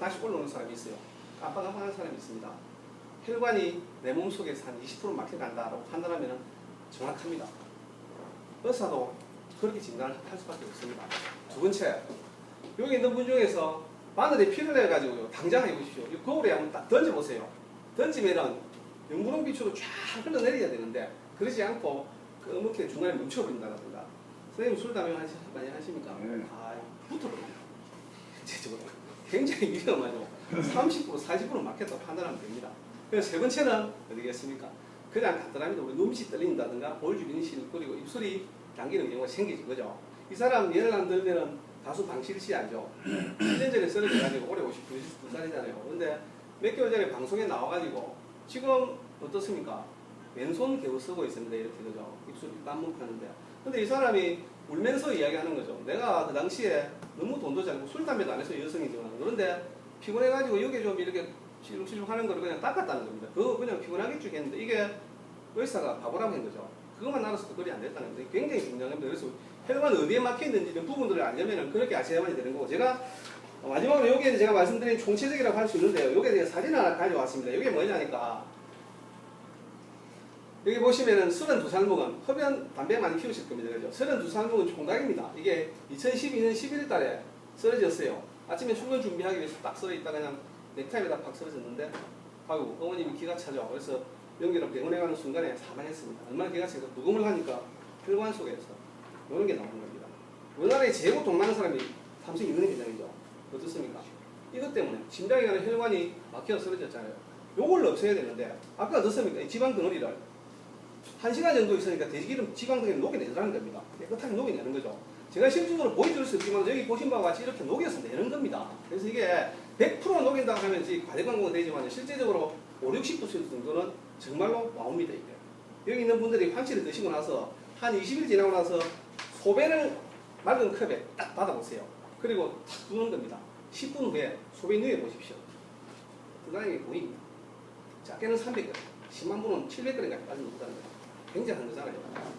다시 올라오는 사람이 있어요. 깜빡깜빡하는 사람이 있습니다. 혈관이 내 몸속에서 한 20% 막혀간다라고 판단하면 정확합니다. 의사도 그렇게 진단을 할 수밖에 없습니다. 두 번째, 여기 있는 분 중에서 바늘에 피를 내가지고요, 당장 해보십시오. 이 거울에 한번 딱 던져보세요. 던지면은 영구름 빛으로 쫙 흘러내려야 되는데 그러지 않고 그렇게 중간에 멈춰버린다든가. 선생님 술 담배 많이 하십니까? 네. 아, 붙어버립니다. 대체적으로 굉장히 위험하죠. 30% 40% 막혔다고 판단하면 됩니다. 그래서 세 번째는 어디겠습니까? 그냥 간단합니다. 우리 눈빛이 떨린다든가 볼 주변이 시들거리고 입술이 당기는 경우가 생기지, 그죠? 이 사람 예를 안 들면은 다수 방실시 알죠? 1년 전에 쓰러져가지고 올해 52살이잖아요. 근데 몇 개월 전에 방송에 나와가지고 지금 어떻습니까? 왼손 겨우 쓰고 있습니다. 이렇게, 그죠? 입술이 땀문파는데. 근데 이 사람이 울면서 이야기하는 거죠. 내가 그 당시에 너무 돈도 잘 벌고 술, 담배도 안 해서 여성이지만 그런데 피곤해가지고 여기 좀 이렇게 시룩시룩 하는 거를 그냥 닦았다는 겁니다. 그거 그냥 피곤하겠죠 했는데 이게 의사가 바보라고 한 거죠. 그것만 알아서도 그리 안 됐다는 건데 굉장히 중요한 겁니다. 그래서 혈관 어디에 막혀 있는지 이런 부분들을 알려면 그렇게 아셔야만 되는 거고, 제가 마지막으로 여기에 제가 말씀드린 총체적이라고 할 수 있는데요. 여기에 제가 사진 하나 가져왔습니다. 이게 뭐냐니까 여기 보시면은 32살 먹은 흡연 담배 많이 피우실 겁니다. 그죠? 32살 먹은 총각입니다. 이게 2012년 11월 달에 쓰러졌어요. 아침에 출근 준비하기 위해서 딱 쓰러 있다 그냥 넥타이에다 팍 쓰러졌는데 아이고 어머님이 기가 차죠. 그래서 연기로 병원에 가는 순간에 사망했습니다. 얼마나 기가 차서 녹음을 하니까 혈관 속에서 이런 게 나오는 겁니다. 우리나라에 제일 돈 많은 사람이 삼성 이근희 회장이죠. 어떻습니까? 이것 때문에 심장에 가는 혈관이 막혀 쓰러졌잖아요. 요걸 없애야 되는데 아까 어떻습니까? 이 지방 덩어리를 1시간 정도 있으니까 돼지기름 지방 덩어리를 녹여내더라는 겁니다. 깨끗하게 녹여내는 거죠. 제가 실질적으로 보여드릴 수 없지만 여기 보신 바와 같이 이렇게 녹여서 내는 겁니다. 그래서 이게 100% 녹인다고 하면 과대광고가 되지만 실제적으로 50~60% 정도는 정말로 나옵니다. 이게. 여기 있는 분들이 황치를 드시고 나서 한 20일 지나고 나서 소변을 맑은 컵에 딱 받아보세요. 그리고 탁 두는 겁니다. 10분 후에 소변 누에 보십시오. 뜨거운 게 보입니다. 작게는 300g, 10만 분은 700g까지 빠져나온다는 거예요. 굉장한 거잖아요.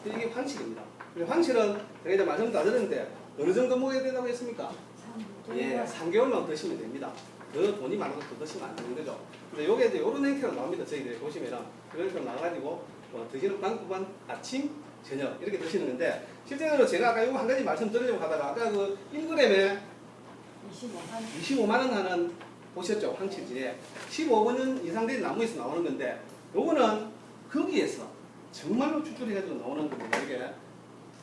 이게 황칠입니다. 황칠은 제가 이제 말씀 다 드렸는데 어느 정도 먹어야 된다고 했습니까? 예, 3개월만 드시면 됩니다. 더 돈이 많아도 더 드시면 안 되는 거죠. 근데 요게 이제 요런 행태로 나옵니다. 저희들이 보시면은 그런 식으로 나와가지고 드시는 방법은 아침, 저녁 이렇게 드시는 건데 실제로 제가 아까 요거 한 가지 말씀드리려고 하다가 아까 그 1g에 25만 원 하는 보셨죠? 황칠질에 15분 이상 된 나무에서 나오는 건데 요거는 거기에서 정말로 추출해가지고 나오는 겁니다. 이게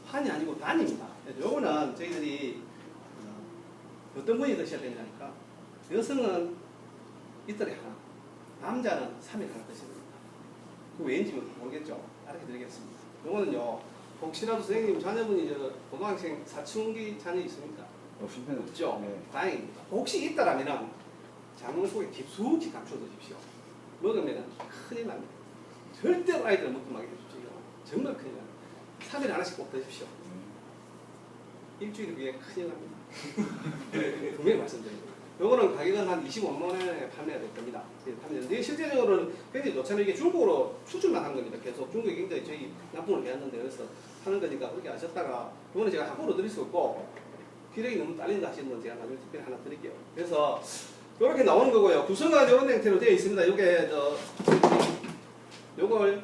환이 아니고 단입니다. 요거는 저희들이 어떤 분이 드셔야 되냐니까 여성은 이틀에 하나, 남자는 3일에 하나 드셔야 됩니다. 그 왜인지 모르겠죠? 알게 드리겠습니다. 요거는요, 혹시라도 선생님 자녀분이 고등학생 사춘기 자녀 있습니까? 없죠? 네. 다행입니다. 혹시 있다라면 장롱 속에 깊숙이 감춰 두십시오. 먹으면 큰일 납니다. 절대로 아이들 먹고 마게 해주십시오. 정말 큰일 납니다. 3일에 하나씩 꼭 드십시오. 일주일 후에 큰일 납니다. 분명히 말씀드립니다. 요거는 가격은 한 25만 원에 판매가 될 겁니다. 판매되는데 실제적으로는 굉장히 좋잖아요. 이게 중국으로 수출만 한 겁니다. 계속 중국이 굉장히 저희 납품을 해왔는데 그래서 하는 거니까 그렇게 하셨다가 요거는 제가 함부로 드릴 수 없고 기력이 너무 딸린다 하시는 분 제가 나중에 특별히 하나 드릴게요. 그래서 이렇게 나오는 거고요. 구성은 이런 형태로 되어 있습니다. 요게 요걸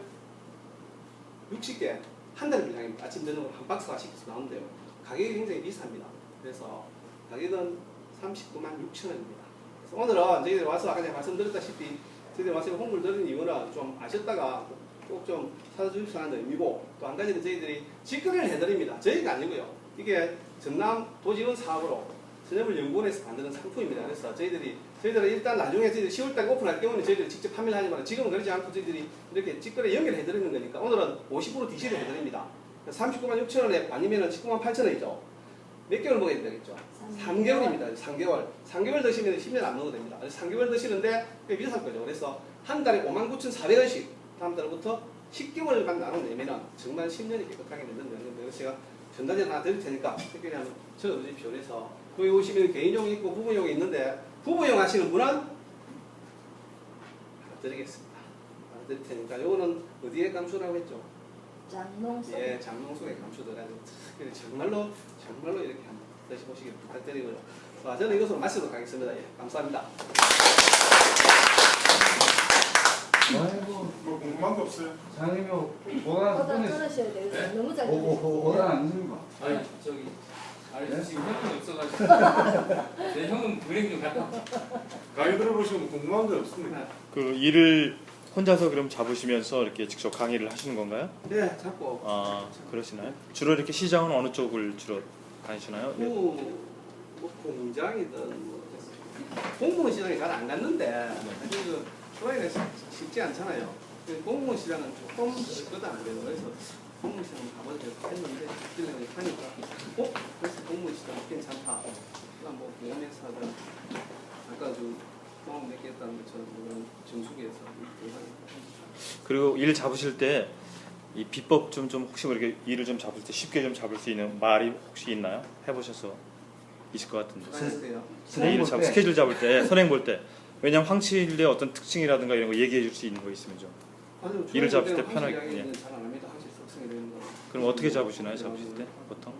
60개 한 달 분량입니다. 아침 저녁으로 한 박스가 시켜서 나오는데요. 가격이 굉장히 비쌉니다. 그래서 가격은 39만 6천 원입니다. 그래서 오늘은 저희들이 와서 아까 제가 말씀드렸다시피 저희들이 와서 홍보를 드리는 이유는 좀 아셨다가 꼭 좀 사주십시오 하는 의미고 또 한 가지는 저희들이 직거래를 해드립니다. 저희가 아니고요. 이게 전남 도지원 사업으로 전염물연구원에서 만드는 상품입니다. 그래서 저희들은 일단 나중에 저희들이 10월달에 오픈할 경우는 저희들이 직접 판매를 하지만 지금은 그러지 않고 저희들이 이렇게 직거래 연결해드리는 거니까 오늘은 50% DC를 해드립니다. 39만 6천 원에 아니면 19만 8천 원이죠. 몇 개월 먹어야 되겠죠? 3개월입니다. 3개월 드시면 10년 안 먹어도 됩니다. 3개월 드시는데 꽤 비쌀 거죠. 그래서 한 달에 59,400원씩 다음 달부터 10개월만 나눠내면 정말 10년이 깨끗하게 되는 거예요. 그래서 제가 전단지 하나 드릴 테니까 특별히 한번 적어주십시오. 그래서 여기 오시면 개인용이 있고 부부용이 있는데 부부용 하시는 분은 하나 드리겠습니다. 하나 드릴 테니까 요거는 어디에 감추라고 했죠? 장롱 속. 예, 장롱 속에 감추더라도 정말로 이렇게 한번 드셔보시길 부탁드리고요. 자, 저는 이것으로 마치도록 하겠습니다. 예, 감사합니다. 아이고, 뭐 궁금한 거 없어요? 장님이 뭐가 보다 끊으시? 끊으셔야 돼요. 네? 너무 잘 뭐가 안 됩니까? 아니 저기 아니 네? 지금 형이 없어가지고 내 형은 불행 좀 갔다 강의 들어보시면 궁금한 거 없습니까? 그 일을 혼자서 그럼 잡으시면서 이렇게 직접 강의를 하시는 건가요? 네, 자꾸 아 그러시나요? 주로 이렇게 시장은 어느 쪽을 주로 다니시나요? 뭐 공장이든 뭐 공무원 시장에 잘 안 갔는데 사실 그 초라이가 쉽지 않잖아요. 그 공무원 시장은 조금 그거도 안 돼요. 그래서 공무원 시장 가봐도 되고 했는데 그냥 하니까 그래서 공무원 시장 괜찮다. 그냥 뭐 공원에서든 아까 좀 경험 몇 개 했다는 것처럼 그런 정수기에서 그리고 일 잡으실 때 이 비법 좀 혹시 뭐 이렇게 일을 좀 잡을 때 쉽게 좀 잡을 수 있는 말이 혹시 있나요? 해보셔서 있을 것 같은데. 하는데요. 스케줄 잡을 때 선행 볼 때 왜냐면 황칠의 어떤 특징이라든가 이런 거 얘기해 줄 수 있는 거 있으면 좀. 일을 잡을 때 편하게, 예. 잘안 합니다. 항시 섭성이 되는 거. 그럼 어떻게 잡으시나요? 잡으실 때 보통?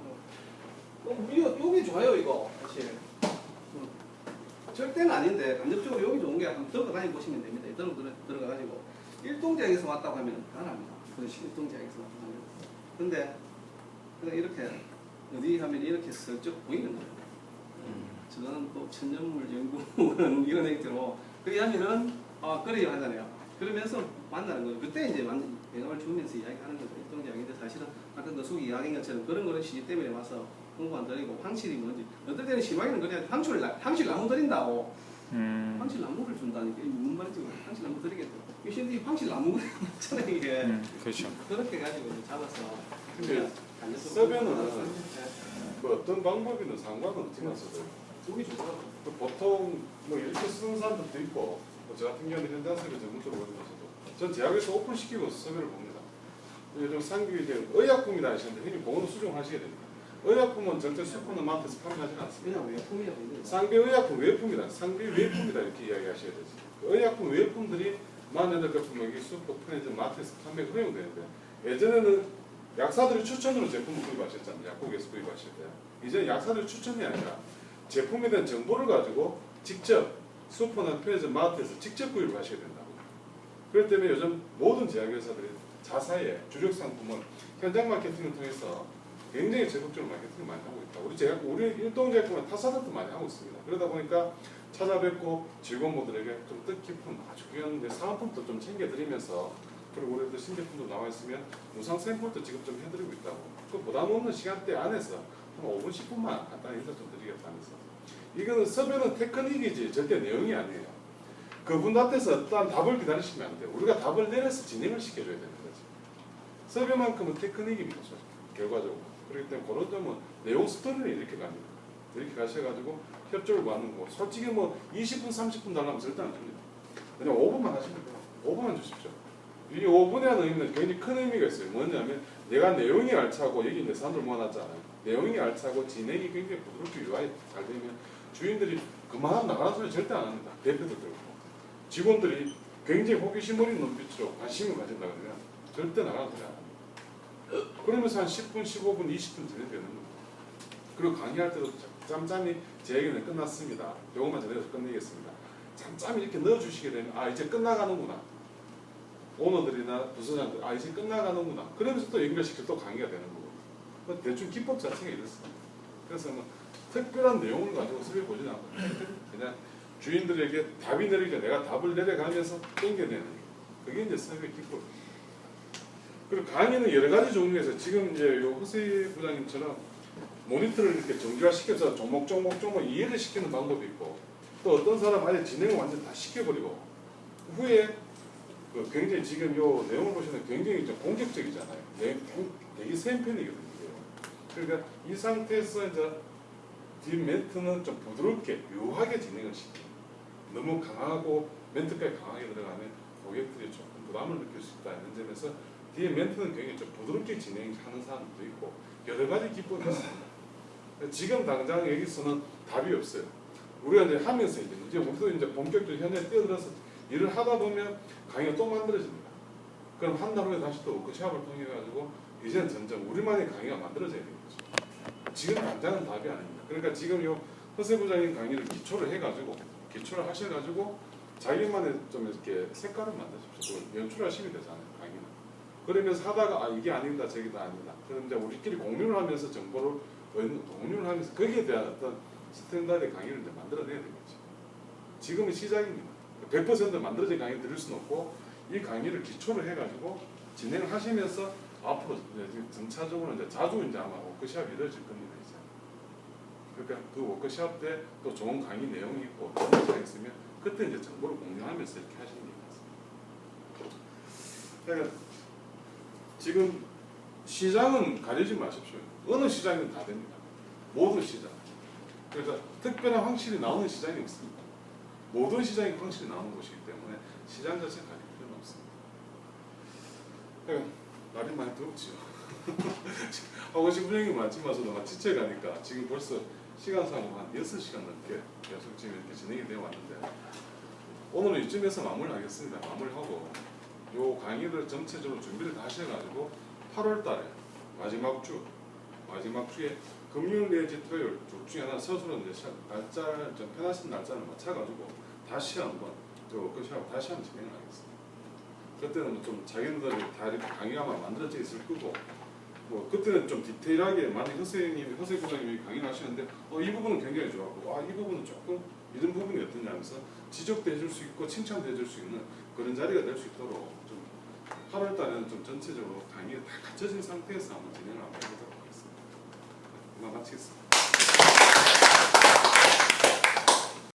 여기 좋아요 이거 사실. 절대는 아닌데 간접적으로 여기 좋은 게 한번 들어가 보시면 됩니다. 들어가가지고 일동작에서 왔다고 하면 가능합니다. 그렇지 일동작에서 왔다고 하면. 근데 그냥 이렇게 어디 하면 이렇게 슬쩍 보이는 거예요. 저는 또 천연물 연구원 이런 행태로 그렇게 하면은 그래요 하잖아요. 그러면서 만나는 거예요. 그때 이제 배경을 주면서 이야기하는 거죠. 일동작인데 사실은 아까 노숙이 이야기한 것처럼 그런 거는 시기 때문에 와서 공부 안 드리고 황실이 뭔지 어떨 때는 심하게는 그냥 황실 나무 드린다고 황실 나무를 준다니까 이게 무슨 말인지 황실 나무 드리겠다. 이신들이 황실 나무가 있잖아요 이게. 그렇죠. 그렇게 가지고 잡아서. 근데 서변은 뭐 어떤 방법이든 상관은 없지만 써도 보기 좋더라고. 보통 뭐 이렇게 쓰는 사람들도 있고 뭐 저 같은 경우는 현장석에 전문적으로 보면서도 전 제약에서 오픈시키고 서변을 봅니다. 요즘 상규 이제 의약품이다 하시는데 흔히 보건을 수정하시게 됩니다. 의약품은 절대 슈퍼나 마트에서 판매하지는 않습니다. 그냥 외품이라고 있는 상비 의약품 외품이다. 상비 외품이다 이렇게 이야기하셔야 되지. 의약품 외품들이 18,000품 여기 슈퍼 편의점 마트에서 판매 허용되는데 예전에는 약사들이 추천으로 제품을 구입하셨잖아요. 약국에서 구입하실 때. 이제 약사들이 추천이 아니라 제품에 대한 정보를 가지고 직접 슈퍼나 편의점 마트에서 직접 구입을 하셔야 된다고. 그렇기 때문에 요즘 모든 제약회사들이 자사의 주력 상품은 현장 마케팅을 통해서 굉장히 적극적으로 마케팅을 많이 하고 있다. 우리 일동제약품은 타사들도 많이 하고 있습니다. 그러다 보니까 찾아뵙고 직원분들에게 좀 뜻깊은 아주 귀한 사은품도 좀 챙겨드리면서 그리고 우리도 신제품도 나와 있으면 무상 샘플도 지금 좀 해드리고 있다고. 그 부담 없는 시간대 안에서 한 5분 10분만 간단히 인사 좀 드리겠다면서. 이거는 서변은 테크닉이지 절대 내용이 아니에요. 그분한테서 어떠한 답을 기다리시면 안 돼요. 우리가 답을 내려서 진행을 시켜줘야 되는 거지. 서변만큼은 테크닉입니다. 결과적으로. 그렇기 때문에 그런 점은 내용 스토리는 이렇게 갑니다. 이렇게 가셔가지고 협조를 구하는 거. 솔직히 뭐 20분 30분 달라면 절대 안 줍니다. 그냥 5분만 하시면 돼요. 5분만 주십시오. 이 5분에 하는 의미는 굉장히 큰 의미가 있어요. 뭐냐면 내가 내용이 알차고 여기 내 사람들 모아놨잖아요. 내용이 알차고 진행이 굉장히 부드럽게 유화히 잘 되면 주인들이 그만 나가는 소리 절대 안 합니다. 대표도 그렇고 직원들이 굉장히 호기심 어린 눈빛으로 관심을 가진다 그러면 절대 나가는 소리 안 합니다. 그러면서 한 10분, 15분, 20분 전에 되는 겁니다. 그리고 강의할 때도 짬짬이 제 얘기는 끝났습니다. 요것만 전해서 끝내겠습니다. 짬짬이 이렇게 넣어주시게 되면 이제 끝나가는구나. 오너들이나 부서장들 이제 끝나가는구나. 그러면서 또 연결시켜 또 강의가 되는 거고. 대충 기법 자체가 이렇습니다. 그래서 뭐 특별한 내용을 가지고 설계 보지는 않고 그냥 주인들에게 답이 내리게 내가 답을 내려가면서 땡겨내는 그게 이제 설계 기법입니다. 그리고 강의는 여러 가지 종류에서 지금 이제 요 허세 부장님처럼 모니터를 이렇게 정교화시켜서 조목 이해를 시키는 방법이 있고 또 어떤 사람 아예 진행을 완전 다 시켜버리고 후에 굉장히 지금 요 내용을 보시면 굉장히 좀 공격적이잖아요. 되게 센 편이거든요. 그러니까 이 상태에서 이제 뒷 멘트는 좀 부드럽게 묘하게 진행을 시키고 너무 강하고 멘트까지 강하게 들어가면 고객들이 조금 부담을 느낄 수 있다 이런 점에서 뒤에 멘트는 굉장히 좀 부드럽게 진행하는 사람도 있고 여러 가지 기법이 있습니다. 지금 당장 여기서는 답이 없어요. 우리가 이제 하면서 이제 우리도 이제 본격적으로 현장에 뛰어들어서 일을 하다 보면 강의가 또 만들어집니다. 그럼 한 달 후에 다시 또 워크숍을 통해 가지고 이제는 점점 우리만의 강의가 만들어져야 되는 거죠. 지금 당장은 답이 아닙니다. 그러니까 지금 요 허세 부장님 강의를 기초를 해가지고 기초를 하셔가지고 자기만의 좀 이렇게 색깔을 만드십시오. 그걸 연출하시면 되잖아요, 강의는. 그러면서 하다가 아 이게 아니다, 저기다 아니다. 그런데 우리끼리 공유를 하면서 정보를 공유를 하면서 거기에 대한 어떤 스탠다드의 강의를 이제 만들어내야 되겠죠. 지금은 시작입니다. 100% 만들어진 강의 들을 수는 없고 이 강의를 기초를 해가지고 진행을 하시면서 앞으로 이제 점차적으로 이제 자주 이제 아마 워크숍이 이루어질 겁니다. 이제. 그러니까 그 워크숍 때 또 좋은 강의 내용이 있고 정보가 있으면 그때 이제 정보를 공유하면서 이렇게 하시는 게 맞습니다. 그러니까 지금 시장은 가리지 마십시오. 어느 시장이든 다 됩니다. 모든 시장. 그러니까 특별한 확실히 나오는 시장이 없습니다. 모든 시장이 확실히 나오는 곳이기 때문에 시장 자체는 가릴 필요는 없습니다. 그러니까 날이 많이 더웠지요. 하고 싶은 얘기 많지만서도 막 지쳐가니까 지금 벌써 시간상으로 한 6시간 넘게 계속 지금 이렇게 진행이 되어 왔는데 오늘은 이쯤에서 마무리하겠습니다. 마무리하고 요 강의를 전체적으로 준비를 다 하셔가지고 8월 달에 마지막 주에 금요일 내지 토요일 둘 중에 하나 서술은 이제 날짜 좀 편하신 날짜를 맞춰가지고 다시 한번 저 워크숍 다시 한번 진행을 하겠습니다. 그때는 좀 자기네들이 다 이렇게 강의가 만들어져 있을 거고 뭐 그때는 좀 디테일하게 만약 허세 부장님이 강의를 하시는데 이 부분은 굉장히 좋았고 이 부분은 조금 이런 부분이 어떠냐 하면서 지적도 해줄 수 있고 칭찬도 해줄 수 있는 그런 자리가 될 수 있도록 좀 8월 달에는 좀 전체적으로 강의가 다 갖춰진 상태에서 한번 진행을 한번 해보도록 하겠습니다. 이만 마치겠습니다.